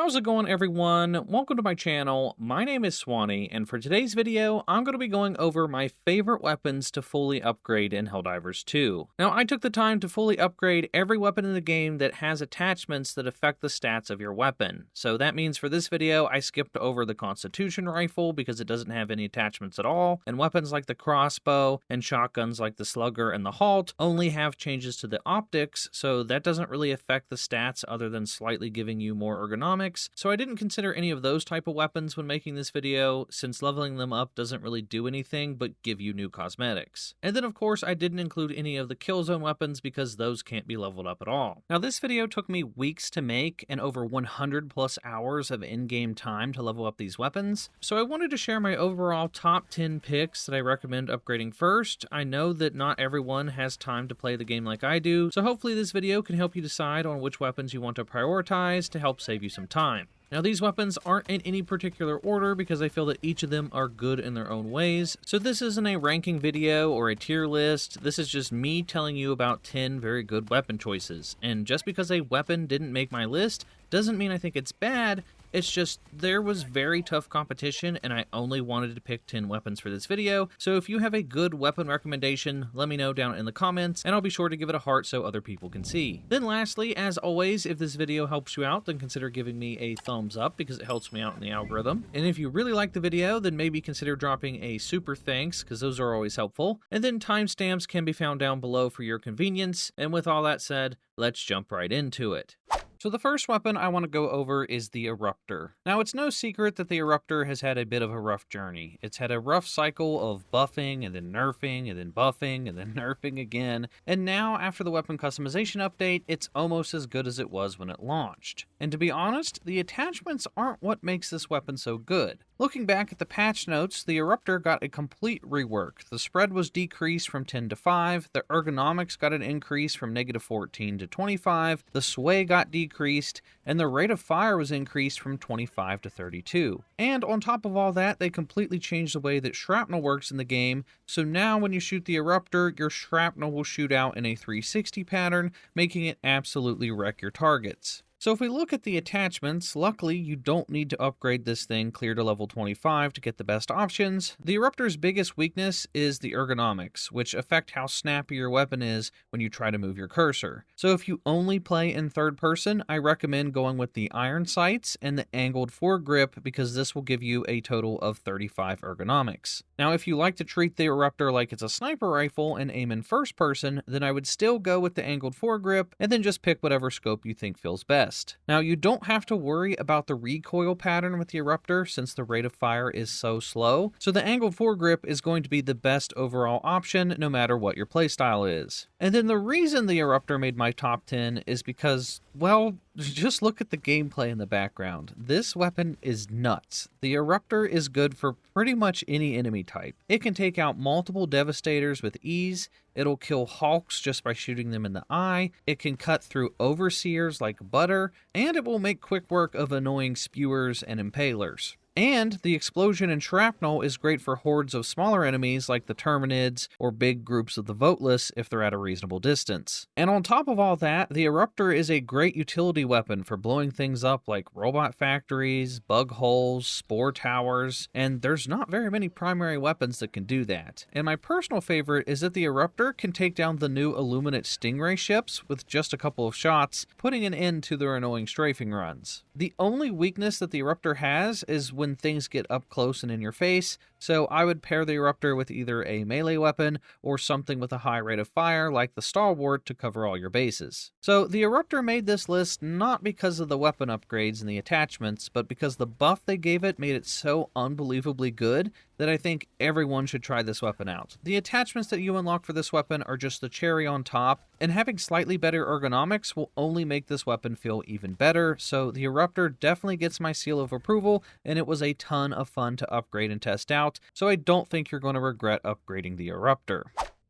How's it going, everyone? Welcome to my channel. My name is Swanee, and for today's video, I'm going to be going over my favorite weapons to fully upgrade in Helldivers 2. Now, I took the time to fully upgrade every weapon in the game that has attachments that affect the stats of your weapon. So that means for this video, I skipped over the Constitution Rifle because it doesn't have any attachments at all, and weapons like the crossbow and shotguns like the Slugger and the Halt only have changes to the optics, so that doesn't really affect the stats other than slightly giving you more ergonomics. So I didn't consider any of those type of weapons when making this video, since leveling them up doesn't really do anything but give you new cosmetics. And then of course I didn't include any of the kill zone weapons because those can't be leveled up at all. Now this video took me weeks to make and over 100 plus hours of in-game time to level up these weapons, so I wanted to share my overall top 10 picks that I recommend upgrading first. I know that not everyone has time to play the game like I do, so hopefully this video can help you decide on which weapons you want to prioritize to help save you some time. Now these weapons aren't in any particular order because I feel that each of them are good in their own ways, so this isn't a ranking video or a tier list. This is just me telling you about 10 very good weapon choices, and just because a weapon didn't make my list doesn't mean I think it's bad. It's just there was very tough competition and I only wanted to pick 10 weapons for this video, so if you have a good weapon recommendation, let me know down in the comments and I'll be sure to give it a heart so other people can see. Then lastly, as always, if this video helps you out, then consider giving me a thumbs up because it helps me out in the algorithm. And if you really like the video, then maybe consider dropping a super thanks because those are always helpful. And then timestamps can be found down below for your convenience. And with all that said, let's jump right into it. So the first weapon I want to go over is the Eruptor. Now it's no secret that the Eruptor has had a bit of a rough journey. It's had a rough cycle of buffing and then nerfing and then buffing and then nerfing again. And now after the weapon customization update, it's almost as good as it was when it launched. And to be honest, the attachments aren't what makes this weapon so good. Looking back at the patch notes, the Eruptor got a complete rework. The spread was decreased from 10 to 5, the ergonomics got an increase from -14 to 25, the sway got decreased, and the rate of fire was increased from 25 to 32. And on top of all that, they completely changed the way that shrapnel works in the game, so now when you shoot the Eruptor, your shrapnel will shoot out in a 360 pattern, making it absolutely wreck your targets. So if we look at the attachments, luckily you don't need to upgrade this thing clear to level 25 to get the best options. The Eruptor's biggest weakness is the ergonomics, which affect how snappy your weapon is when you try to move your cursor. So if you only play in third person, I recommend going with the iron sights and the angled foregrip because this will give you a total of 35 ergonomics. Now if you like to treat the Eruptor like it's a sniper rifle and aim in first person, then I would still go with the angled foregrip and then just pick whatever scope you think feels best. Now you don't have to worry about the recoil pattern with the Eruptor since the rate of fire is so slow, so the angled foregrip is going to be the best overall option no matter what your playstyle is. And then the reason the Eruptor made my top 10 is because, well, just look at the gameplay in the background. This weapon is nuts. The Eruptor is good for pretty much any enemy type. It can take out multiple Devastators with ease, it'll kill Hulks just by shooting them in the eye, it can cut through Overseers like butter, and it will make quick work of annoying Spewers and Impalers. And the explosion and shrapnel is great for hordes of smaller enemies like the Terminids or big groups of the Voteless if they're at a reasonable distance. And on top of all that, the Eruptor is a great utility weapon for blowing things up like robot factories, bug holes, spore towers, and there's not very many primary weapons that can do that. And my personal favorite is that the Eruptor can take down the new Illuminate Stingray ships with just a couple of shots, putting an end to their annoying strafing runs. The only weakness that the Eruptor has is when things get up close and in your face, so I would pair the Eruptor with either a melee weapon or something with a high rate of fire like the Stalwart to cover all your bases. So the Eruptor made this list not because of the weapon upgrades and the attachments, but because the buff they gave it made it so unbelievably good that I think everyone should try this weapon out. The attachments that you unlock for this weapon are just the cherry on top, and having slightly better ergonomics will only make this weapon feel even better, so the Eruptor definitely gets my seal of approval, and it was a ton of fun to upgrade and test out, so I don't think you're going to regret upgrading the Eruptor.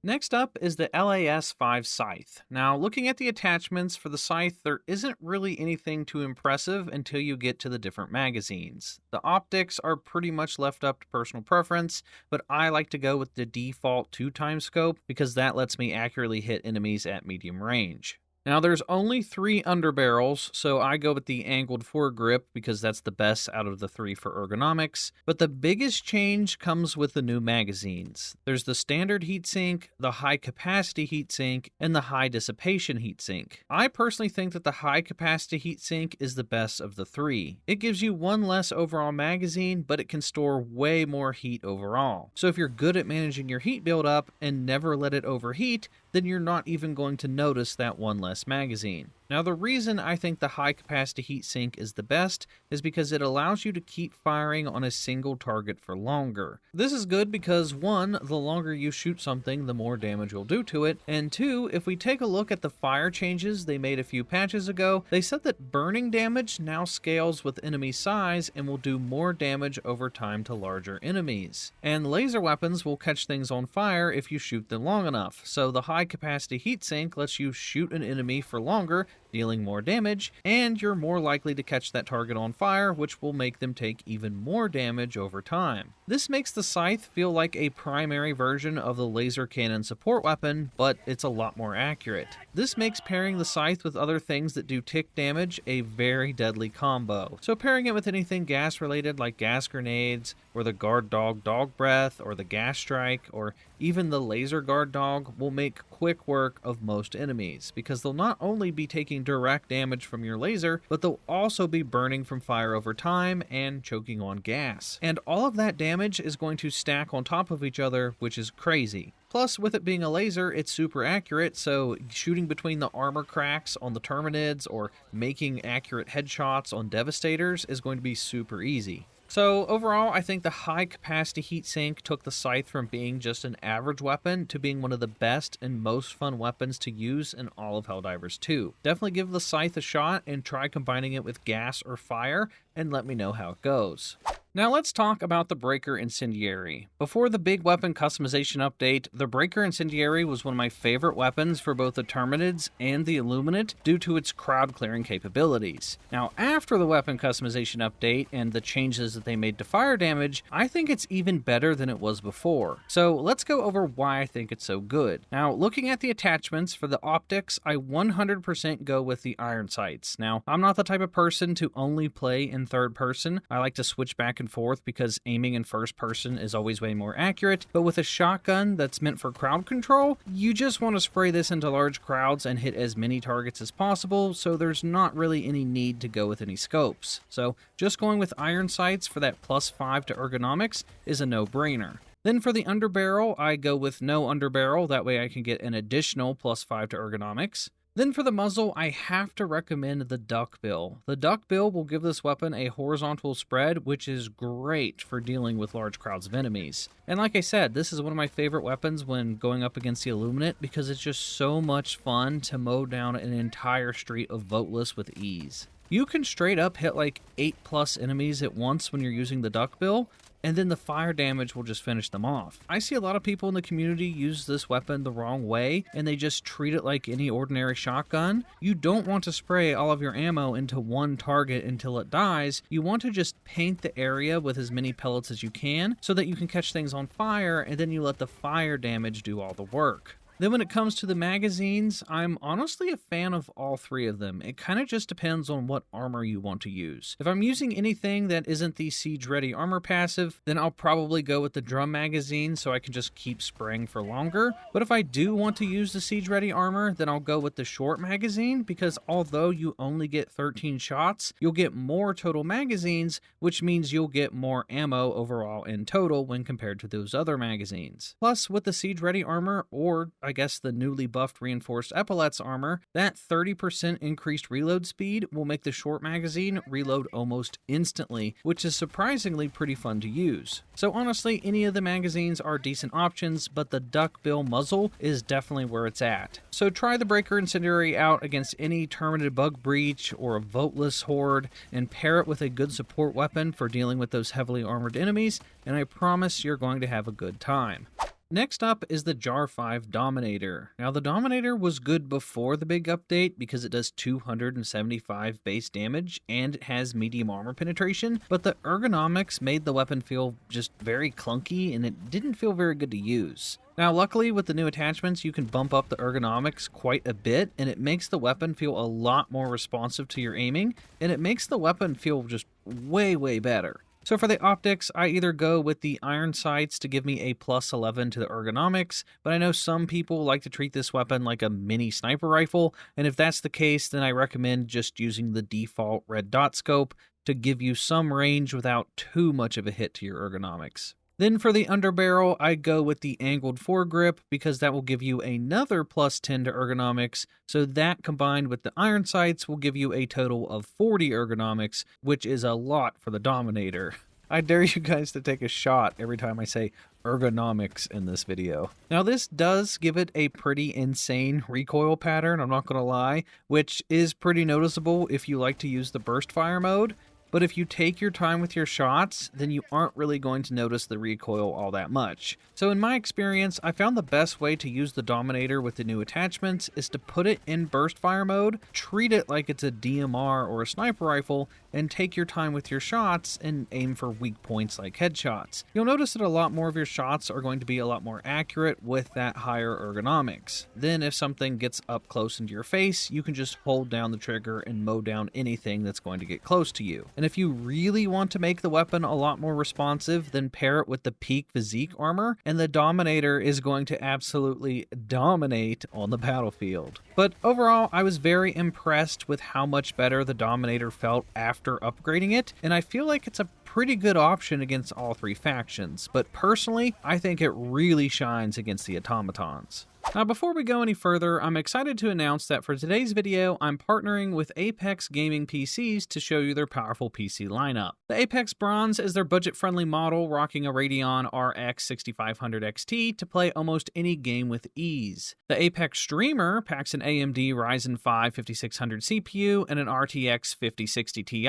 Next up is the LAS-5 Scythe. Now, looking at the attachments for the Scythe, there isn't really anything too impressive until you get to the different magazines. The optics are pretty much left up to personal preference, but I like to go with the default 2x scope because that lets me accurately hit enemies at medium range. Now, there's only 3 underbarrels, so I go with the angled foregrip because that's the best out of the 3 for ergonomics. But the biggest change comes with the new magazines. There's the standard heatsink, the high capacity heatsink, and the high dissipation heatsink. I personally think that the high capacity heatsink is the best of the 3. It gives you one less overall magazine, but it can store way more heat overall. So if you're good at managing your heat buildup and never let it overheat, then you're not even going to notice that one less magazine. Now, the reason I think the high capacity heatsink is the best is because it allows you to keep firing on a single target for longer. This is good because 1, the longer you shoot something, the more damage you'll do to it, and 2, if we take a look at the fire changes they made a few patches ago, they said that burning damage now scales with enemy size and will do more damage over time to larger enemies. And laser weapons will catch things on fire if you shoot them long enough, so the high capacity heatsink lets you shoot an enemy for longer, dealing more damage, and you're more likely to catch that target on fire, which will make them take even more damage over time. This makes the Scythe feel like a primary version of the laser cannon support weapon, but it's a lot more accurate. This makes pairing the Scythe with other things that do tick damage a very deadly combo. So pairing it with anything gas related like gas grenades, or the guard dog dog breath, or the gas strike, or even the laser guard dog will make quick work of most enemies, because they'll not only be taking direct damage from your laser, but they'll also be burning from fire over time and choking on gas. And all of that damage is going to stack on top of each other, which is crazy. Plus, with it being a laser, it's super accurate, so shooting between the armor cracks on the Terminids or making accurate headshots on Devastators is going to be super easy. So overall, I think the high capacity heatsink took the Scythe from being just an average weapon to being one of the best and most fun weapons to use in all of Helldivers 2. Definitely give the Scythe a shot and try combining it with gas or fire, and let me know how it goes. Now let's talk about the Breaker Incendiary. Before the big weapon customization update, the Breaker Incendiary was one of my favorite weapons for both the Terminids and the Illuminate due to its crowd clearing capabilities. Now after the weapon customization update and the changes that they made to fire damage, I think it's even better than it was before. So let's go over why I think it's so good. Now looking at the attachments for the optics, I 100% go with the iron sights. Now I'm not the type of person to only play in third person. I like to switch back and forth because aiming in first person is always way more accurate, but with a shotgun that's meant for crowd control, you just want to spray this into large crowds and hit as many targets as possible, so there's not really any need to go with any scopes. So just going with iron sights for that +5 to ergonomics is a no-brainer. Then for the underbarrel, I go with no underbarrel, that way I can get an additional +5 to ergonomics. Then for the muzzle, I have to recommend the duckbill. The duckbill will give this weapon a horizontal spread, which is great for dealing with large crowds of enemies. And like I said, this is one of my favorite weapons when going up against the Illuminate because it's just so much fun to mow down an entire street of voteless with ease. You can straight up hit like 8+ enemies at once when you're using the duckbill, and then the fire damage will just finish them off. I see a lot of people in the community use this weapon the wrong way, and they just treat it like any ordinary shotgun. You don't want to spray all of your ammo into one target until it dies. You want to just paint the area with as many pellets as you can so that you can catch things on fire, and then you let the fire damage do all the work. Then when it comes to the magazines, I'm honestly a fan of all 3 of them. It kind of just depends on what armor you want to use. If I'm using anything that isn't the Siege Ready armor passive, then I'll probably go with the drum magazine so I can just keep spraying for longer. But if I do want to use the Siege Ready armor, then I'll go with the short magazine because although you only get 13 shots, you'll get more total magazines, which means you'll get more ammo overall in total when compared to those other magazines. Plus, with the Siege Ready armor, or I guess the newly buffed reinforced epaulets armor, that 30% increased reload speed will make the short magazine reload almost instantly, which is surprisingly pretty fun to use. So honestly, any of the magazines are decent options, but the duckbill muzzle is definitely where it's at. So try the Breaker Incendiary out against any Terminid bug breach or a voteless horde, and pair it with a good support weapon for dealing with those heavily armored enemies, and I promise you're going to have a good time. Next up is the Jar 5 Dominator. Now the Dominator was good before the big update because it does 275 base damage and it has medium armor penetration, but the ergonomics made the weapon feel just very clunky and it didn't feel very good to use. Now luckily with the new attachments you can bump up the ergonomics quite a bit and it makes the weapon feel a lot more responsive to your aiming and it makes the weapon feel just way better. So for the optics, I either go with the iron sights to give me a plus 11 to the ergonomics, but I know some people like to treat this weapon like a mini sniper rifle, and if that's the case, then I recommend just using the default red dot scope to give you some range without too much of a hit to your ergonomics. Then for the underbarrel, I go with the angled foregrip because that will give you another plus 10 to ergonomics, so that combined with the iron sights will give you a total of 40 ergonomics, which is a lot for the Dominator. I dare you guys to take a shot every time I say ergonomics in this video. Now this does give it a pretty insane recoil pattern, I'm not going to lie, which is pretty noticeable if you like to use the burst fire mode. But if you take your time with your shots, then you aren't really going to notice the recoil all that much. So in my experience, I found the best way to use the Dominator with the new attachments is to put it in burst fire mode, treat it like it's a DMR or a sniper rifle, and take your time with your shots and aim for weak points like headshots. You'll notice that a lot more of your shots are going to be a lot more accurate with that higher ergonomics. Then if something gets up close into your face, you can just hold down the trigger and mow down anything that's going to get close to you. And if you really want to make the weapon a lot more responsive, then pair it with the peak physique armor, and the Dominator is going to absolutely dominate on the battlefield. But overall, I was very impressed with how much better the Dominator felt after upgrading it, and I feel like it's a pretty good option against all three factions, but personally, I think it really shines against the Automatons. Now before we go any further, I'm excited to announce that for today's video, I'm partnering with Apex Gaming PCs to show you their powerful PC lineup. The Apex Bronze is their budget-friendly model rocking a Radeon RX 6500 XT to play almost any game with ease. The Apex Streamer packs an AMD Ryzen 5 5600 CPU and an RTX 5060 Ti,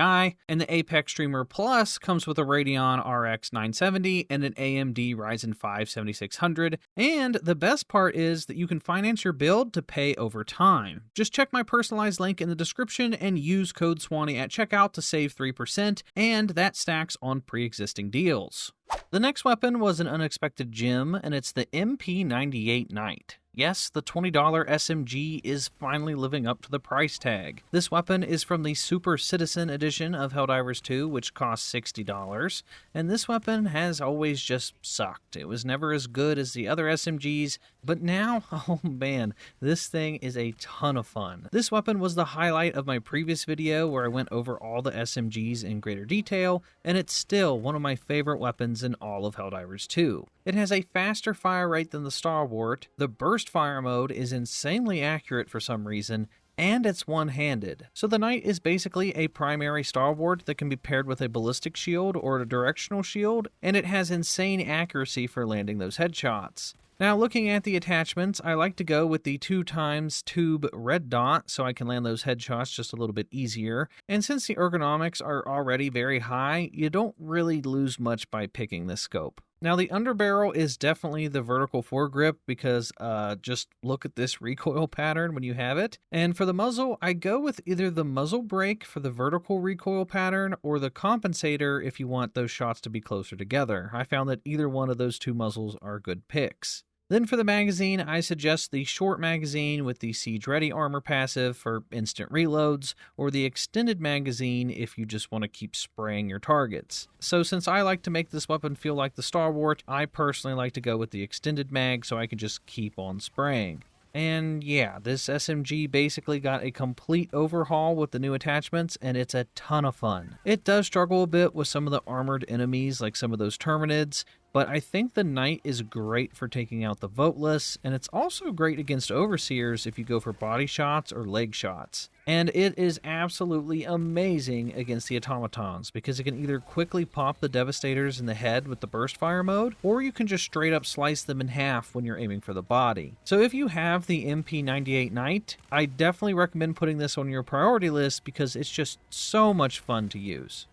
and the Apex Streamer Plus comes with a Radeon RX 970 and an AMD Ryzen 5 7600, and the best part is that you can finance your build to pay over time. Just check my personalized link in the description and use code Swanee at checkout to save 3%, and that stacks on pre-existing deals. The next weapon was an unexpected gem, and it's the MP98 Knight. Yes, the $20 SMG is finally living up to the price tag. This weapon is from the Super Citizen edition of Helldivers 2, which costs $60, and this weapon has always just sucked. It was never as good as the other SMGs, but now, oh man, this thing is a ton of fun. This weapon was the highlight of my previous video where I went over all the SMGs in greater detail, and it's still one of my favorite weapons in all of Helldivers 2. It has a faster fire rate than the Stalwart, the burst fire mode is insanely accurate for some reason, and it's one-handed. So the Knight is basically a primary Stalwart that can be paired with a ballistic shield or a directional shield, and it has insane accuracy for landing those headshots. Now looking at the attachments, I like to go with the 2x tube red dot so I can land those headshots just a little bit easier, and since the ergonomics are already very high, you don't really lose much by picking this scope. Now the underbarrel is definitely the vertical foregrip because just look at this recoil pattern when you have it. And for the muzzle, I go with either the muzzle brake for the vertical recoil pattern or the compensator if you want those shots to be closer together. I found that either one of those two muzzles are good picks. Then for the magazine, I suggest the short magazine with the Siege Ready armor passive for instant reloads, or the extended magazine if you just want to keep spraying your targets. So since I like to make this weapon feel like the Stalwart, I personally like to go with the extended mag so I can just keep on spraying. And yeah, this SMG basically got a complete overhaul with the new attachments, and it's a ton of fun. It does struggle a bit with some of the armored enemies, like some of those Terminids, but I think the Knight is great for taking out the voteless, and it's also great against overseers if you go for body shots or leg shots. And it is absolutely amazing against the Automatons, because it can either quickly pop the Devastators in the head with the burst fire mode, or you can just straight up slice them in half when you're aiming for the body. So if you have the MP98 Knight, I definitely recommend putting this on your priority list because it's just so much fun to use.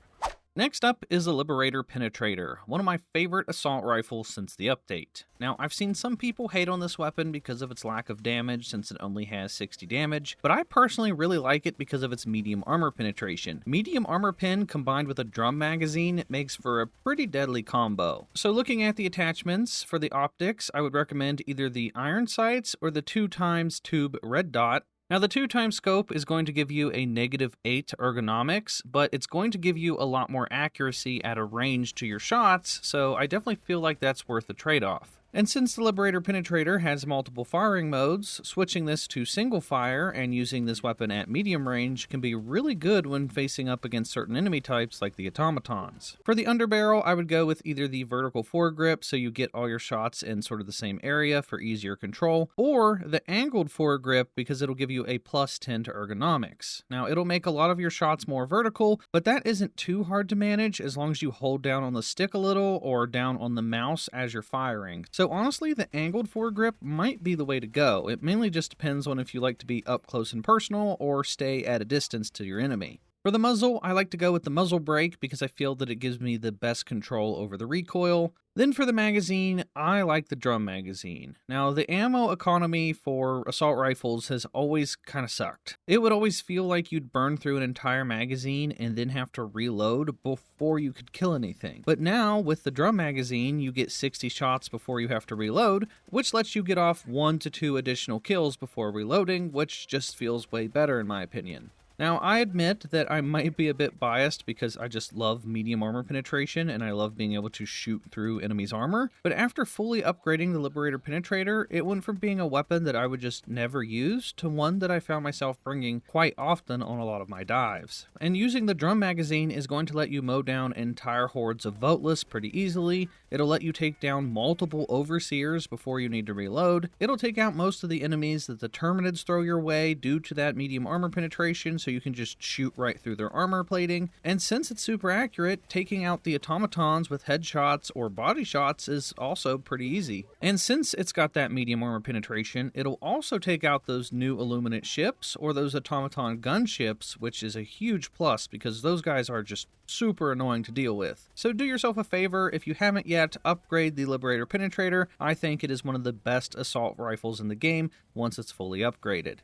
Next up is the Liberator Penetrator, one of my favorite assault rifles since the update. Now, I've seen some people hate on this weapon because of its lack of damage since it only has 60 damage, but I personally really like it because of its medium armor penetration. Medium armor pen combined with a drum magazine makes for a pretty deadly combo. So looking at the attachments, for the optics, I would recommend either the iron sights or the 2x tube red dot. Now, the 2x scope is going to give you a -8 ergonomics, but it's going to give you a lot more accuracy at a range to your shots, so I definitely feel like that's worth the trade-off. And since the Liberator Penetrator has multiple firing modes, switching this to single fire and using this weapon at medium range can be really good when facing up against certain enemy types like the Automatons. For the underbarrel, I would go with either the vertical foregrip so you get all your shots in sort of the same area for easier control, or the angled foregrip because it'll give you a +10 to ergonomics. Now, it'll make a lot of your shots more vertical, but that isn't too hard to manage as long as you hold down on the stick a little or down on the mouse as you're firing. So honestly, the angled foregrip might be the way to go. It mainly just depends on if you like to be up close and personal or stay at a distance to your enemy. For the muzzle, I like to go with the muzzle brake because I feel that it gives me the best control over the recoil. Then for the magazine, I like the drum magazine. Now, the ammo economy for assault rifles has always kind of sucked. It would always feel like you'd burn through an entire magazine and then have to reload before you could kill anything. But now, with the drum magazine, you get 60 shots before you have to reload, which lets you get off 1 to 2 additional kills before reloading, which just feels way better in my opinion. Now, I admit that I might be a bit biased because I just love medium armor penetration and I love being able to shoot through enemies' armor, but after fully upgrading the Liberator Penetrator, it went from being a weapon that I would just never use to one that I found myself bringing quite often on a lot of my dives. And using the drum magazine is going to let you mow down entire hordes of voteless pretty easily. It'll let you take down multiple overseers before you need to reload. It'll take out most of the enemies that the Terminids throw your way due to that medium armor penetration, so you can just shoot right through their armor plating. And since it's super accurate, taking out the Automatons with headshots or body shots is also pretty easy. And since it's got that medium armor penetration, it'll also take out those new Illuminate ships or those Automaton gunships, which is a huge plus because those guys are just super annoying to deal with. So do yourself a favor, if you haven't yet, upgrade the Liberator Penetrator. I think it is one of the best assault rifles in the game once it's fully upgraded.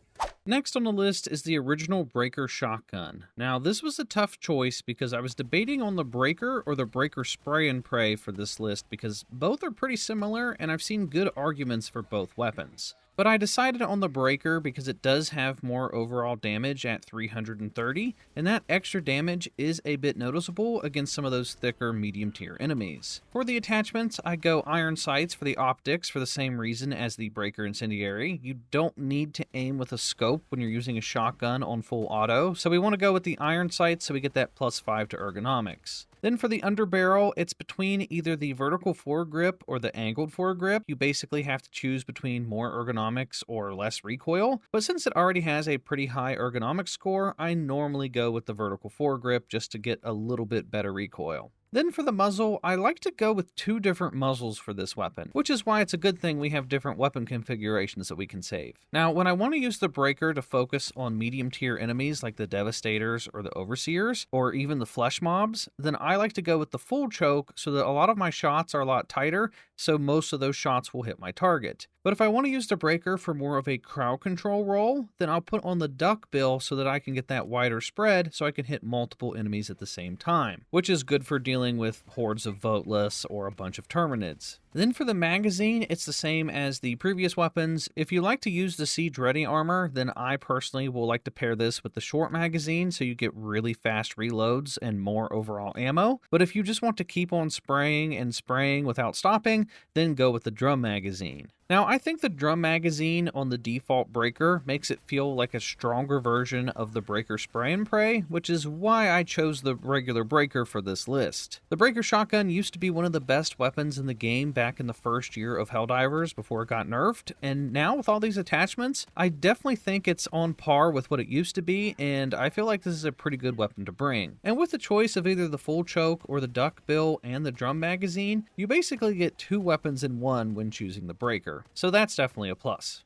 Next on the list is the original Breaker shotgun. Now, this was a tough choice because I was debating on the Breaker or the Breaker spray and pray for this list because both are pretty similar and I've seen good arguments for both weapons. But I decided on the Breaker because it does have more overall damage at 330, and that extra damage is a bit noticeable against some of those thicker medium tier enemies. For the attachments, I go iron sights for the optics for the same reason as the Breaker Incendiary. You don't need to aim with a scope when you're using a shotgun on full auto, so we want to go with the iron sights so we get that +5 to ergonomics. Then for the underbarrel, it's between either the vertical foregrip or the angled foregrip. You basically have to choose between more ergonomics or less recoil, but since it already has a pretty high ergonomic score, I normally go with the vertical foregrip just to get a little bit better recoil. Then for the muzzle, I like to go with 2 different muzzles for this weapon, which is why it's a good thing we have different weapon configurations that we can save. Now, when I want to use the Breaker to focus on medium tier enemies like the Devastators or the Overseers, or even the Flesh Mobs, then I like to go with the full choke so that a lot of my shots are a lot tighter, so most of those shots will hit my target. But if I want to use the Breaker for more of a crowd control role, then I'll put on the duck bill so that I can get that wider spread so I can hit multiple enemies at the same time, which is good for dealing with hordes of voteless or a bunch of Terminids. Then for the magazine, it's the same as the previous weapons. If you like to use the Siege Ready armor, then I personally will like to pair this with the short magazine so you get really fast reloads and more overall ammo. But if you just want to keep on spraying and spraying without stopping, then go with the drum magazine. Now, I think the drum magazine on the default Breaker makes it feel like a stronger version of the Breaker spray and pray, which is why I chose the regular Breaker for this list. The Breaker shotgun used to be one of the best weapons in the game back in the first year of Helldivers before it got nerfed, and now with all these attachments, I definitely think it's on par with what it used to be, and I feel like this is a pretty good weapon to bring. And with the choice of either the full choke or the duck bill and the drum magazine, you basically get 2 weapons in one when choosing the Breaker. So that's definitely a plus.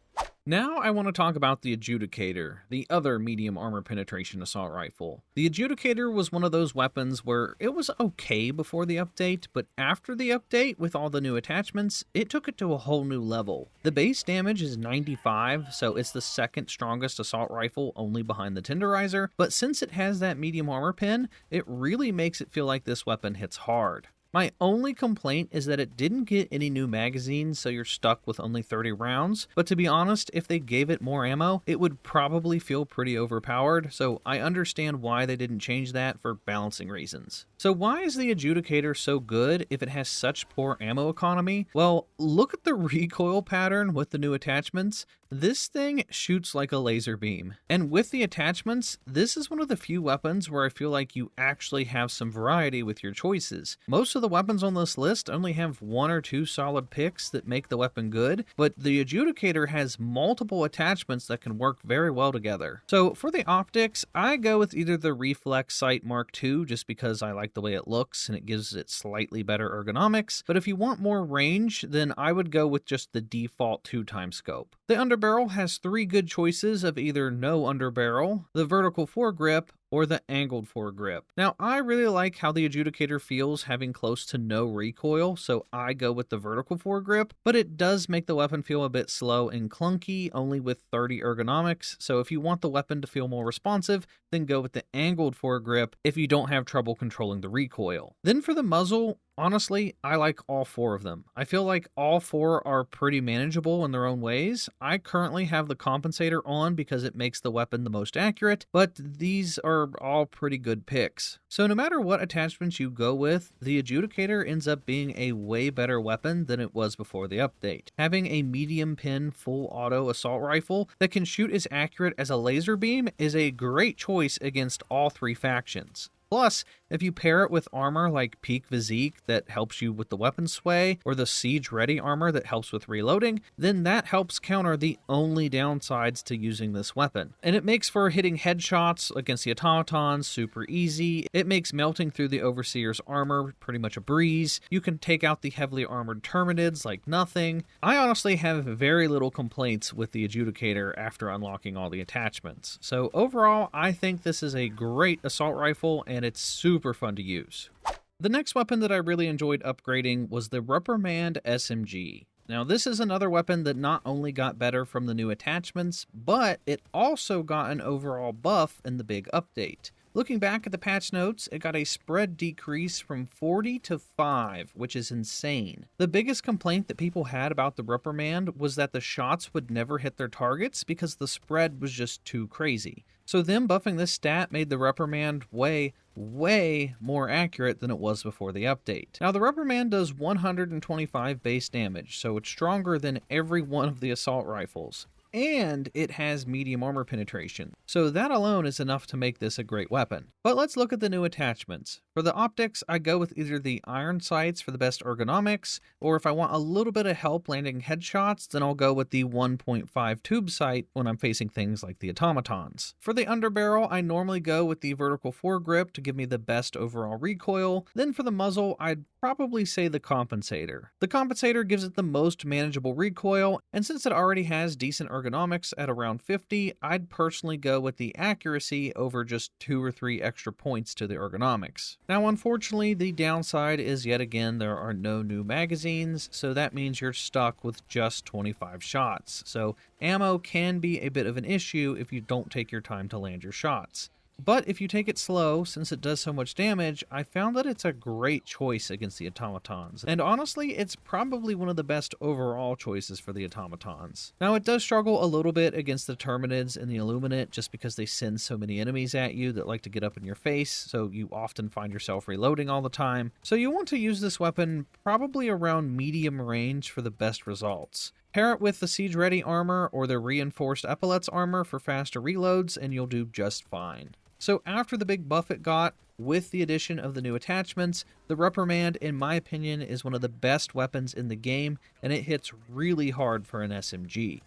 Now I want to talk about the Adjudicator, the other medium armor penetration assault rifle. The Adjudicator was one of those weapons where it was okay before the update, but after the update with all the new attachments, it took it to a whole new level. The base damage is 95, so it's the second strongest assault rifle only behind the Tenderizer, but since it has that medium armor pen, it really makes it feel like this weapon hits hard. My only complaint is that it didn't get any new magazines, so you're stuck with only 30 rounds, but to be honest, if they gave it more ammo, it would probably feel pretty overpowered, so I understand why they didn't change that for balancing reasons. So why is the Adjudicator so good if it has such poor ammo economy? Well, look at the recoil pattern with the new attachments. This thing shoots like a laser beam. And with the attachments, this is one of the few weapons where I feel like you actually have some variety with your choices. Most of the weapons on this list only have 1 or 2 solid picks that make the weapon good, but the Adjudicator has multiple attachments that can work very well together. So for the optics, I go with either the Reflex Sight Mark II just because I like the way it looks and it gives it slightly better ergonomics, but if you want more range, then I would go with just the default 2x scope. The underbarrel has 3 good choices of either no underbarrel, the vertical foregrip, or the angled foregrip. Now, I really like how the Adjudicator feels having close to no recoil, so I go with the vertical foregrip, but it does make the weapon feel a bit slow and clunky, only with 30 ergonomics, so if you want the weapon to feel more responsive, then go with the angled foregrip if you don't have trouble controlling the recoil. Then for the muzzle, honestly, I like all 4 of them. I feel like all 4 are pretty manageable in their own ways. I currently have the compensator on because it makes the weapon the most accurate, but these are all pretty good picks. So no matter what attachments you go with, the Adjudicator ends up being a way better weapon than it was before the update. Having a medium pin full auto assault rifle that can shoot as accurate as a laser beam is a great choice against all 3 factions. Plus, if you pair it with armor like Peak Physique that helps you with the weapon sway, or the Siege Ready armor that helps with reloading, then that helps counter the only downsides to using this weapon. And it makes for hitting headshots against the Automatons super easy. It makes melting through the Overseer's armor pretty much a breeze. You can take out the heavily armored Terminids like nothing. I honestly have very little complaints with the Adjudicator after unlocking all the attachments. So overall, I think this is a great assault rifle and it's super fun to use. The next weapon that I really enjoyed upgrading was the Reprimand SMG. Now this is another weapon that not only got better from the new attachments, but it also got an overall buff in the big update. Looking back at the patch notes, it got a spread decrease from 40 to 5, which is insane. The biggest complaint that people had about the Reprimand was that the shots would never hit their targets because the spread was just too crazy. So them buffing this stat made the Reprimand way more accurate than it was before the update. Now the Reprimand does 125 base damage, so it's stronger than every one of the assault rifles. And it has medium armor penetration, so that alone is enough to make this a great weapon. But let's look at the new attachments. For the optics, I go with either the iron sights for the best ergonomics, or if I want a little bit of help landing headshots, then I'll go with the 1.5 tube sight when I'm facing things like the Automatons. For the underbarrel, I normally go with the vertical foregrip to give me the best overall recoil. Then for the muzzle, I'd probably say the compensator. The compensator gives it the most manageable recoil, and since it already has decent ergonomics at around 50, I'd personally go with the accuracy over just 2 or 3 extra points to the ergonomics. Now unfortunately, the downside is yet again there are no new magazines, so that means you're stuck with just 25 shots. So ammo can be a bit of an issue if you don't take your time to land your shots. But if you take it slow, since it does so much damage, I found that it's a great choice against the Automatons. And honestly, it's probably one of the best overall choices for the Automatons. Now, it does struggle a little bit against the Terminids and the Illuminate just because they send so many enemies at you that like to get up in your face, so you often find yourself reloading all the time. So you want to use this weapon probably around medium range for the best results. Pair it with the Siege Ready armor or the Reinforced Epaulets armor for faster reloads, and you'll do just fine. So after the big buff it got, with the addition of the new attachments, the Reprimand, in my opinion, is one of the best weapons in the game, and it hits really hard for an SMG.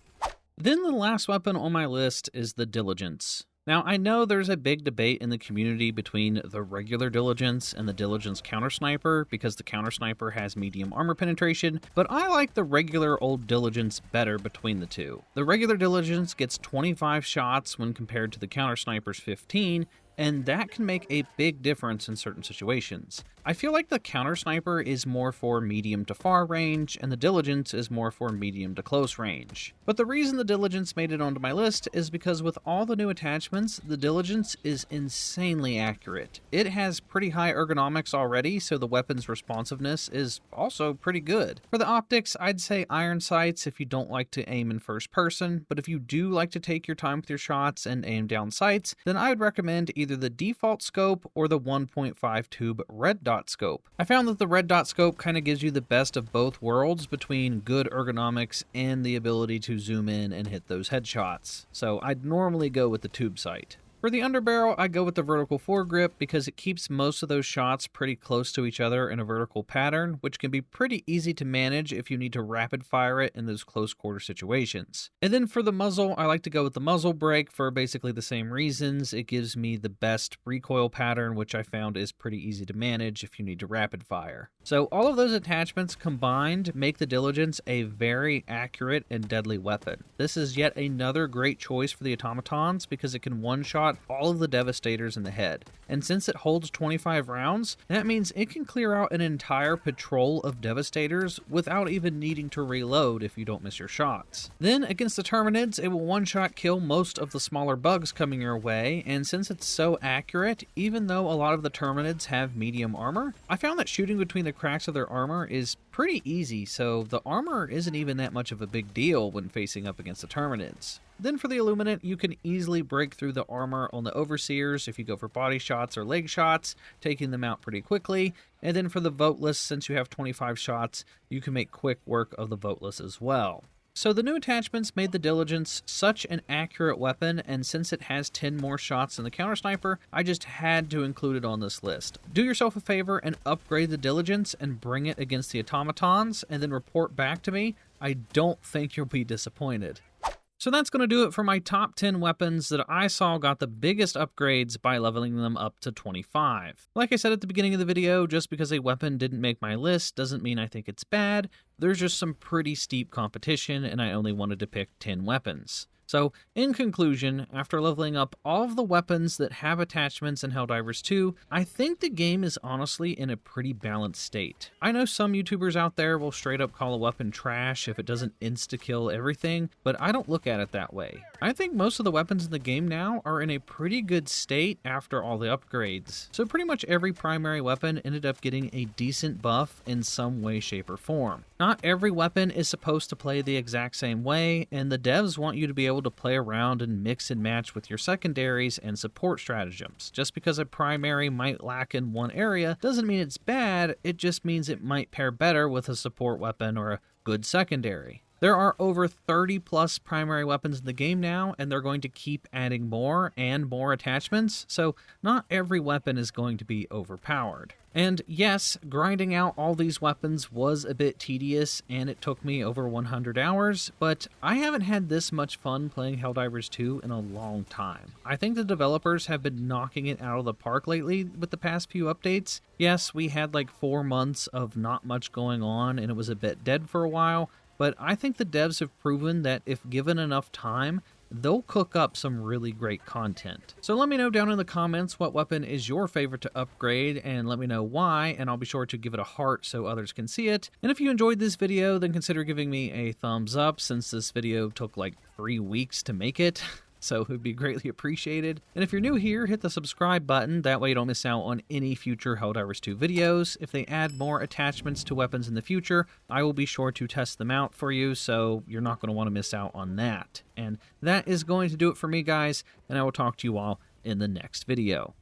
Then the last weapon on my list is the Diligence. Now, I know there's a big debate in the community between the regular Diligence and the Diligence Counter Sniper because the Counter Sniper has medium armor penetration, but I like the regular old Diligence better between the two. The regular Diligence gets 25 shots when compared to the Counter Sniper's 15, and that can make a big difference in certain situations. I feel like the Counter Sniper is more for medium to far range, and the Diligence is more for medium to close range. But the reason the Diligence made it onto my list is because with all the new attachments, the Diligence is insanely accurate. It has pretty high ergonomics already, so the weapon's responsiveness is also pretty good. For the optics, I'd say iron sights if you don't like to aim in first person, but if you do like to take your time with your shots and aim down sights, then I would recommend either the default scope or the 1.5 tube red dot scope. I found that the red dot scope kind of gives you the best of both worlds between good ergonomics and the ability to zoom in and hit those headshots. So I'd normally go with the tube sight. For the underbarrel, I go with the vertical foregrip because it keeps most of those shots pretty close to each other in a vertical pattern, which can be pretty easy to manage if you need to rapid fire it in those close quarter situations. And then for the muzzle, I like to go with the muzzle brake for basically the same reasons. It gives me the best recoil pattern, which I found is pretty easy to manage if you need to rapid fire. So all of those attachments combined make the Diligence a very accurate and deadly weapon. This is yet another great choice for the Automatons because it can one-shot all of the Devastators in the head. And since it holds 25 rounds, that means it can clear out an entire patrol of Devastators without even needing to reload if you don't miss your shots. Then against the Terminids, it will one-shot kill most of the smaller bugs coming your way, and since it's so accurate, even though a lot of the Terminids have medium armor, I found that shooting between the cracks of their armor is pretty easy, so the armor isn't even that much of a big deal when facing up against the Terminids. Then for the Illuminate, you can easily break through the armor on the Overseers if you go for body shots or leg shots, taking them out pretty quickly. And then for the Voteless, since you have 25 shots, you can make quick work of the Voteless as well. So the new attachments made the Diligence such an accurate weapon, and since it has 10 more shots than the Counter Sniper, I just had to include it on this list. Do yourself a favor and upgrade the Diligence and bring it against the Automatons, and then report back to me. I don't think you'll be disappointed. So that's going to do it for my top 10 weapons that I saw got the biggest upgrades by leveling them up to 25. Like I said at the beginning of the video, just because a weapon didn't make my list doesn't mean I think it's bad. There's just some pretty steep competition, and I only wanted to pick 10 weapons. So, in conclusion, after leveling up all of the weapons that have attachments in Helldivers 2, I think the game is honestly in a pretty balanced state. I know some YouTubers out there will straight up call a weapon trash if it doesn't insta-kill everything, but I don't look at it that way. I think most of the weapons in the game now are in a pretty good state after all the upgrades. So pretty much every primary weapon ended up getting a decent buff in some way, shape, or form. Not every weapon is supposed to play the exact same way, and the devs want you to be able to play around and mix and match with your secondaries and support stratagems. Just because a primary might lack in one area doesn't mean it's bad, it just means it might pair better with a support weapon or a good secondary. There are over 30 plus primary weapons in the game now, and they're going to keep adding more and more attachments, so not every weapon is going to be overpowered. And yes, grinding out all these weapons was a bit tedious, and it took me over 100 hours, but I haven't had this much fun playing Helldivers 2 in a long time. I think the developers have been knocking it out of the park lately with the past few updates. Yes, we had like 4 months of not much going on, and it was a bit dead for a while, but I think the devs have proven that if given enough time, they'll cook up some really great content. So let me know down in the comments what weapon is your favorite to upgrade, and let me know why, and I'll be sure to give it a heart so others can see it. And if you enjoyed this video, then consider giving me a thumbs up, since this video took like 3 weeks to make it. So it would be greatly appreciated. And if you're new here, hit the subscribe button, that way you don't miss out on any future Helldivers 2 videos. If they add more attachments to weapons in the future, I will be sure to test them out for you, so you're not going to want to miss out on that. And that is going to do it for me, guys, and I will talk to you all in the next video.